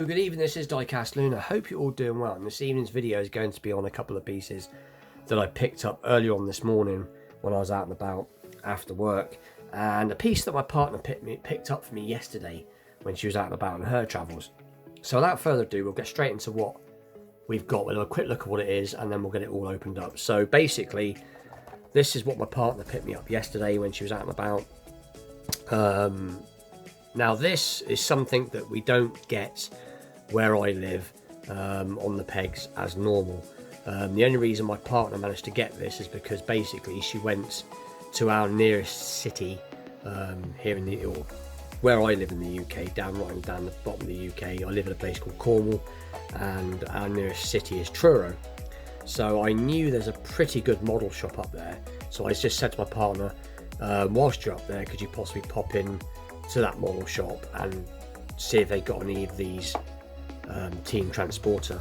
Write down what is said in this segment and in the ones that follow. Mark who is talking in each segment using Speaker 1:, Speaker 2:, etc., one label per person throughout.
Speaker 1: Good evening, this is Diecast Luna. Hope you're all doing well, and this evening's video is going to be on a couple of pieces that I picked up earlier on this morning when I was out and about after work, and a piece that my partner picked up for me yesterday when she was out and about on her travels. So without further ado, we'll get straight into what we've got. We'll have a quick look at what it is and then we'll get it all opened up. So basically, this is what my partner picked me up yesterday when she was out and about. Now this is something that we don't get where I live on the pegs as normal. The only reason my partner managed to get this is because basically she went to our nearest city here in the, or where I live in the UK, right down the bottom of the UK. I live in a place called Cornwall, and our nearest city is Truro. So I knew there's a pretty good model shop up there. So I just said to my partner, whilst you're up there, could you possibly pop in to that model shop and see if they got any of these team transporter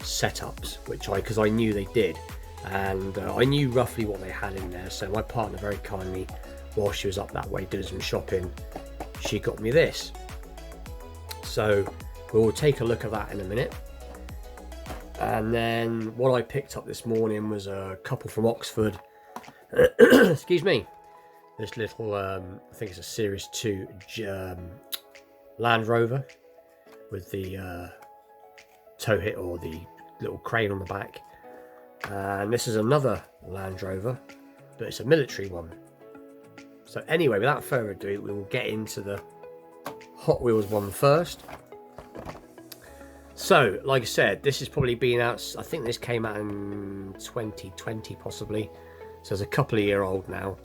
Speaker 1: setups, because I knew they did, and I knew roughly what they had in there. So my partner very kindly, while she was up that way doing some shopping, she got me this. So we'll take a look at that in a minute. And then what I picked up this morning was a couple from Oxford. Excuse me. This little I think it's a Series 2 Land Rover with the tow hit, or the little crane on the back, and this is another Land Rover, but it's a military one. So anyway, without further ado, we will get into the Hot Wheels one first. So like I said, this has probably been out, I think this came out in 2020 possibly, so it's a couple of year old now.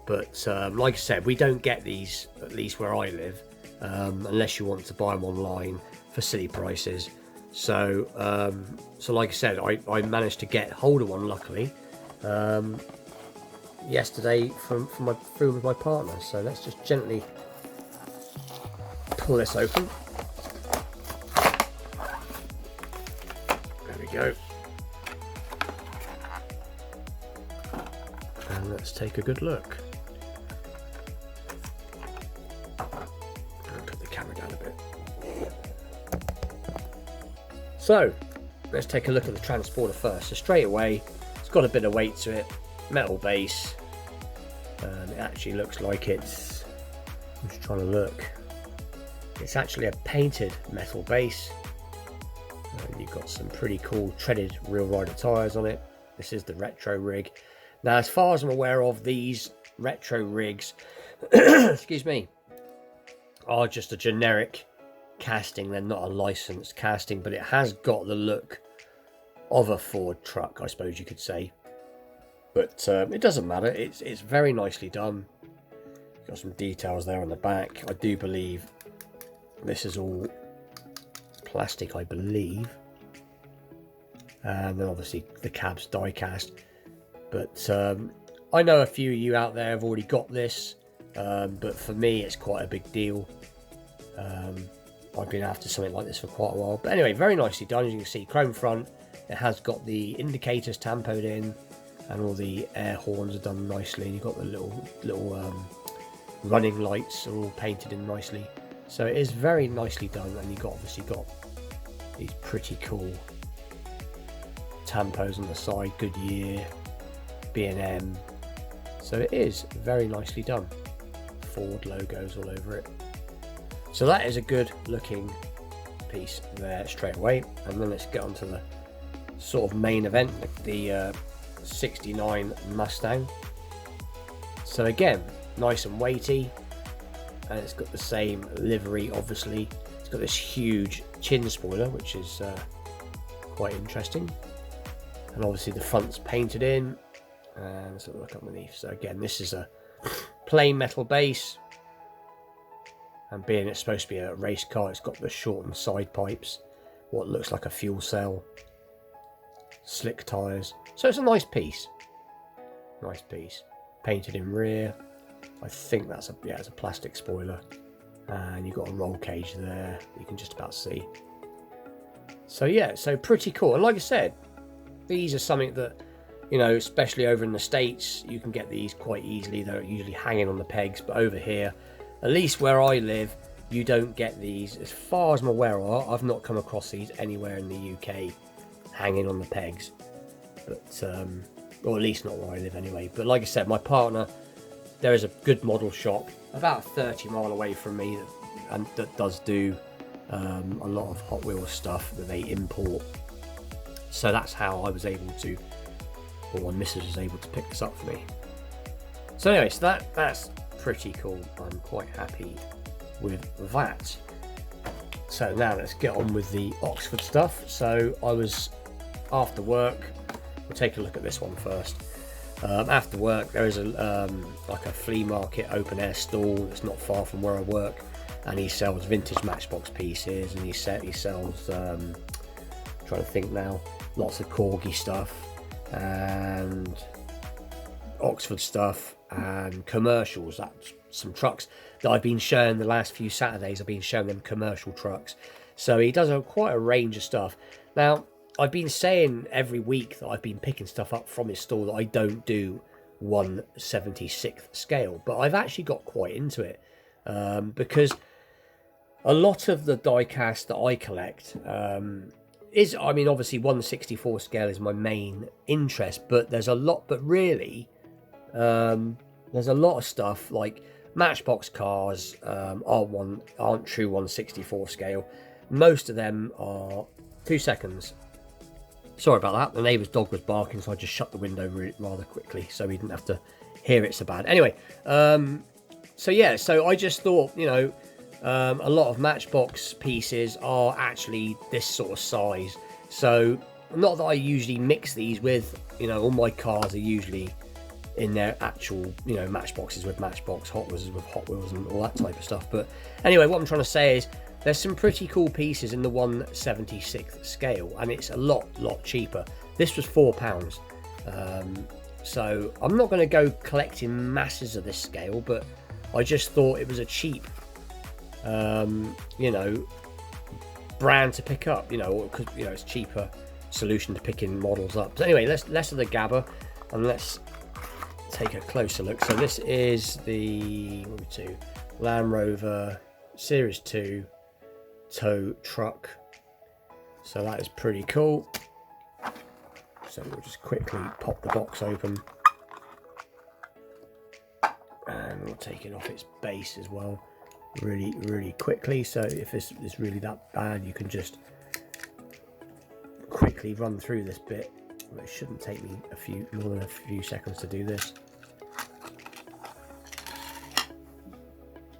Speaker 1: But like I said, we don't get these, at least where I live, unless you want to buy them online for silly prices. So so like I said, I managed to get hold of one, luckily, yesterday through with my partner. So let's just gently pull this open. There we go. And let's take a good look. So let's take a look at the transporter first. So straight away, it's got a bit of weight to it, metal base. It actually looks like it's, I'm just trying to look, it's actually a painted metal base. You've got some pretty cool treaded real rider tyres on it. This is the retro rig. Now, as far as I'm aware of, these retro rigs excuse me, are just a generic casting. They're not a licensed casting, but it has got the look of a Ford truck, I suppose you could say. But it doesn't matter, it's very nicely done. Got some details there on the back. I do believe this is all plastic, I believe, and then obviously the cab's die cast. But I know a few of you out there have already got this, but for me it's quite a big deal. I've been after something like this for quite a while. But anyway, very nicely done. As you can see, chrome front. It has got the indicators tampoed in, and all the air horns are done nicely. And you've got the little running lights are all painted in nicely. So it is very nicely done. And you've obviously got these pretty cool tampos on the side, Goodyear, B&M. So it is very nicely done. Ford logos all over it. So that is a good looking piece there straight away. And then let's get on to the sort of main event, the 69 Mustang. So again, nice and weighty, and it's got the same livery, obviously. It's got this huge chin spoiler, which is quite interesting. And obviously the front's painted in, and let's have a look underneath. So again, this is a plain metal base. And being it's supposed to be a race car, it's got the shortened side pipes, what looks like a fuel cell, slick tyres. So it's a nice piece. Nice piece. Painted in rear. I think that's it's a plastic spoiler. And you've got a roll cage there, you can just about see. So yeah, so pretty cool. And like I said, these are something that, you know, especially over in the States, you can get these quite easily. They're usually hanging on the pegs, but over here, at least where I live, you don't get these, as far as I'm aware of. I've not come across these anywhere in the UK hanging on the pegs, but or at least not where I live anyway. But like I said, my partner, there is a good model shop about 30 mile away from me that does do a lot of Hot Wheels stuff that they import. So that's how I was able to, or my missus was able to pick this up for me. So anyway, so that's pretty cool. I'm quite happy with that. So now let's get on with the Oxford stuff. So I was after work. We'll take a look at this one first. After work, there is a like a flea market open air stall that's not far from where I work, and he sells vintage Matchbox pieces, and he sells trying to think now, lots of Corgi stuff and Oxford stuff and commercials. That's some trucks that I've been showing the last few Saturdays. I've been showing them commercial trucks. So he does quite a range of stuff. Now, I've been saying every week that I've been picking stuff up from his store that I don't do 1/76th scale, but I've actually got quite into it because a lot of the diecast that I collect is, I mean, obviously 1/64 scale is my main interest, but there's a lot, but really there's a lot of stuff like Matchbox cars aren't true 1/64 scale. Most of them are 2 seconds. Sorry about that. The neighbour's dog was barking, so I just shut the window rather quickly so he didn't have to hear it so bad. Anyway, so yeah, so I just thought, you know, a lot of Matchbox pieces are actually this sort of size. So not that I usually mix these with, you know, all my cars are usually in their actual, you know, Matchboxes with Matchbox, Hot Wheels with Hot Wheels and all that type of stuff. But anyway, what I'm trying to say is there's some pretty cool pieces in the 1/76th scale, and it's a lot cheaper. This was £4. So I'm not going to go collecting masses of this scale, but I just thought it was a cheap, you know, brand to pick up, you know, because, you know, it's cheaper solution to picking models up. So anyway, less of the gabber, and let's take a closer look. So this is the Land Rover Series 2 tow truck. So that is pretty cool. So we'll just quickly pop the box open, and we'll take it off its base as well really quickly. So if this is really that bad, you can just quickly run through this bit. It shouldn't take me more than a few seconds to do this.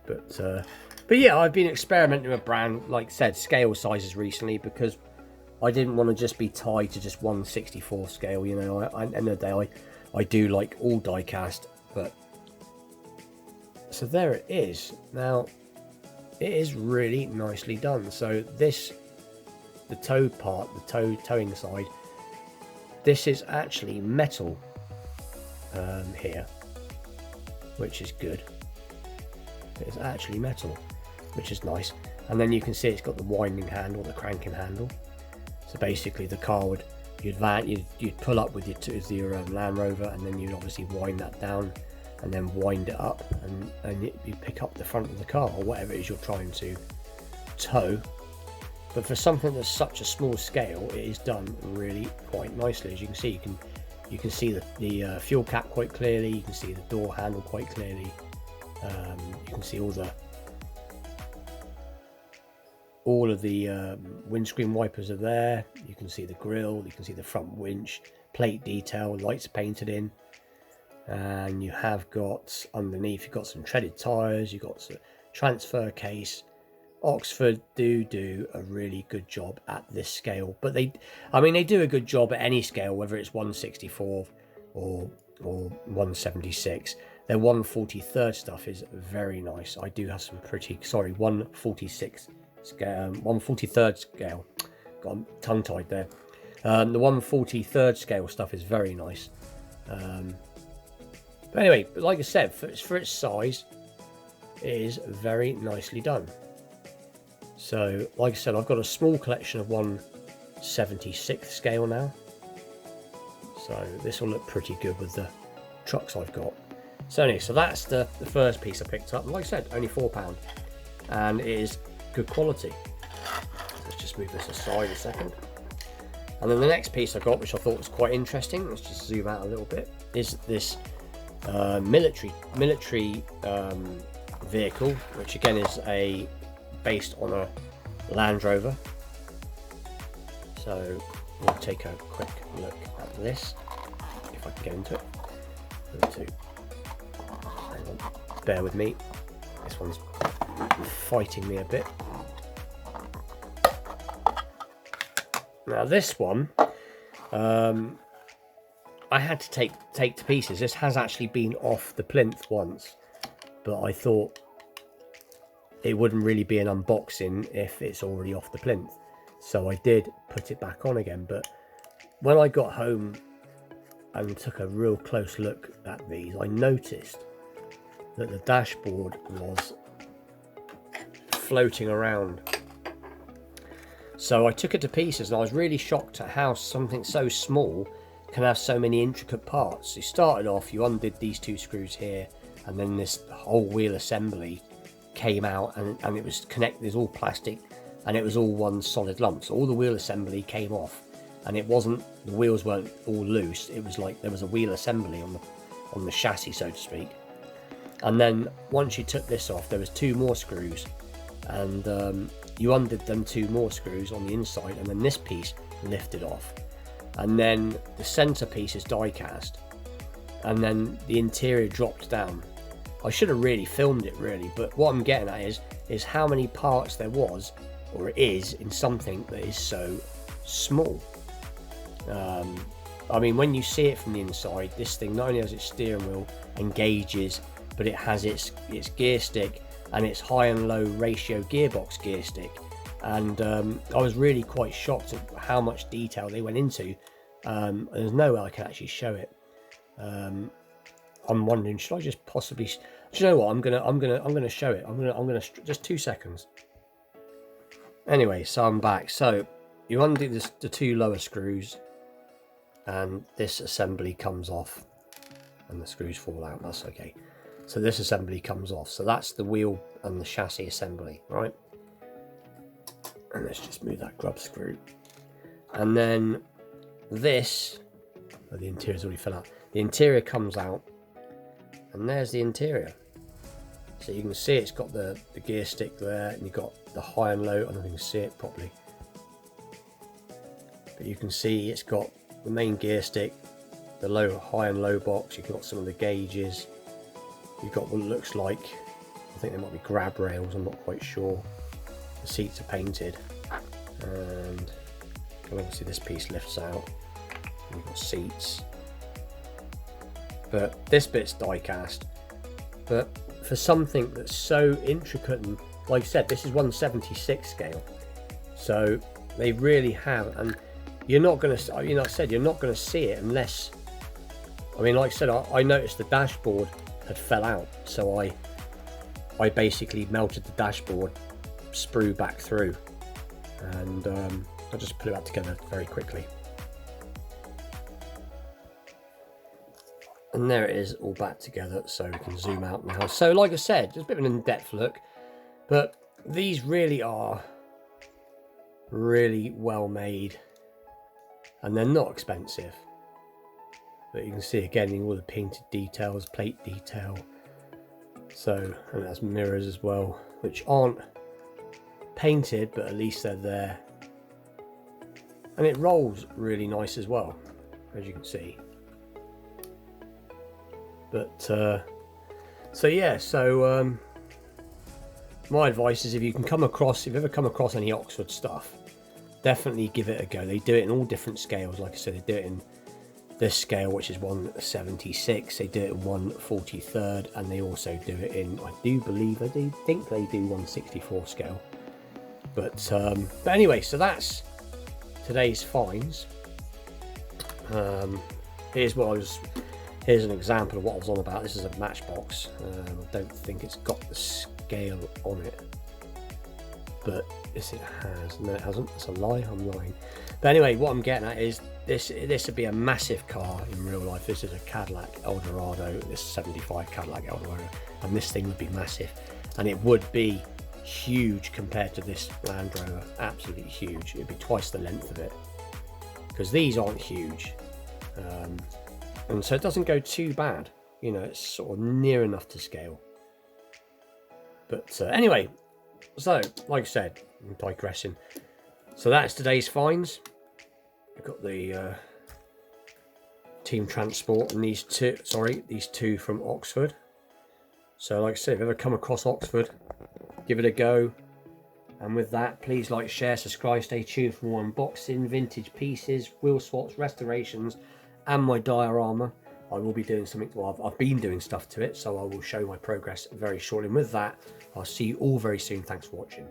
Speaker 1: But yeah, I've been experimenting with brand, like I said, scale sizes recently, because I didn't want to just be tied to just 1/64 scale. You know, at the end of the day, I do like all die-cast. But so there it is. Now it is really nicely done. So this, the tow part, the towing side, this is actually metal here, which is good. It's actually metal, which is nice. And then you can see it's got the winding handle, the cranking handle. So basically the car you'd pull up with your Land Rover, and then you'd obviously wind that down and then wind it up, and you pick up the front of the car or whatever it is you're trying to tow. But for something that's such a small scale, it is done really quite nicely. As you can see, you can see the fuel cap quite clearly. You can see the door handle quite clearly. You can see all of the windscreen wipers are there. You can see the grille, you can see the front winch, plate detail, lights painted in, and you have got underneath, you've got some treaded tires, you've got some transfer case. Oxford do a really good job at this scale, but they do a good job at any scale, whether it's 1/64 or 1/76. Their 1/43 stuff is very nice. I do have some 1/46 scale, 1/43 scale. Got tongue tied there. The 1/43 scale stuff is very nice. But anyway, like I said, for its size, it is very nicely done. So, like I said, I've got a small collection of 1/76th scale now. So this will look pretty good with the trucks I've got. So anyway, so that's the first piece I picked up. And like I said, only £4. and it is good quality. Let's just move this aside a second. And then the next piece I got, which I thought was quite interesting, let's just zoom out a little bit, is this military vehicle, which again is based on a Land Rover. So we'll take a quick look at this, if I can get into it. Hang on, bear with me. This one's fighting me a bit. Now this one, I had to take to pieces. This has actually been off the plinth once, but I thought it wouldn't really be an unboxing if it's already off the plinth. So I did put it back on again. But when I got home and took a real close look at these, I noticed that the dashboard was floating around. So I took it to pieces, and I was really shocked at how something so small can have so many intricate parts. You started off, you undid these two screws here, and then this whole wheel assembly came out, and it was connected. It's all plastic, and it was all one solid lump. So all the wheel assembly came off, and it wasn't, the wheels weren't all loose. It was like there was a wheel assembly on the chassis, so to speak. And then once you took this off, there was two more screws, and you undid them two more screws on the inside, and then this piece lifted off. And then the center piece is die cast, and then the interior dropped down. I should have really filmed it really, but what I'm getting at is how many parts there was, or is, in something that is so small. I mean, when you see it from the inside, this thing not only has its steering wheel and gauges, but it has its gear stick and its high and low ratio gearbox gear stick. And I was really quite shocked at how much detail they went into. There's no way I can actually show it. I'm wondering, should I just possibly? Do you know what? I'm gonna show it. I'm gonna just 2 seconds. Anyway, so I'm back. So you undo the two lower screws, and this assembly comes off, and the screws fall out. That's okay. So this assembly comes off. So that's the wheel and the chassis assembly, right? And let's just move that grub screw. And then this, oh, the interior's already fell out. The interior comes out, and there's the interior. So you can see it's got the gear stick there, and you've got the high and low. I don't know if you can see it properly, but you can see it's got the main gear stick, the high and low box. You've got some of the gauges. You've got what looks like, I think there might be grab rails, I'm not quite sure. The seats are painted, and obviously this piece lifts out. You've got seats, but this bit's die cast. But for something that's so intricate, and like I said, this is 1/76 scale, so they really have. And you're not going to, you know, I said you're not going to see it unless, I mean, like I said, I noticed the dashboard had fell out, so I basically melted the dashboard sprue back through, and I just put it back together very quickly, and there it is, all back together. So we can zoom out now. So like I said, just a bit of an in-depth look, but these really are really well made, and they're not expensive. But you can see again all the painted details, plate detail. So, and that's mirrors as well, which aren't painted, but at least they're there. And it rolls really nice as well, as you can see. But so yeah, so my advice is, if you ever come across any Oxford stuff, definitely give it a go. They do it in all different scales. Like I said, they do it in this scale, which is 1/76. They do it in 1/43, and they also do it in, I think they do 1/64 scale. But anyway, so that's today's finds. Here's an example of what I was on about. This is a Matchbox. I don't think it's got the scale on it, but yes, it has. No, it hasn't. That's a lie. I'm lying. But anyway, what I'm getting at is this would be a massive car in real life. This is a Cadillac Eldorado. This 75 Cadillac Eldorado, and this thing would be massive, and it would be huge compared to this Land Rover. Absolutely huge. It'd be twice the length of it, because these aren't huge, and so it doesn't go too bad. You know, it's sort of near enough to scale. But anyway, so like I said, I'm digressing. So that's today's finds. We've got the Team Transport and these two from Oxford. So like I said, if you ever come across Oxford, give it a go. And with that, please like, share, subscribe, stay tuned for more unboxing, vintage pieces, wheel swaps, restorations, and my diorama. I will be doing something, well, I've been doing stuff to it, so I will show my progress very shortly. And with that, I'll see you all very soon. Thanks for watching.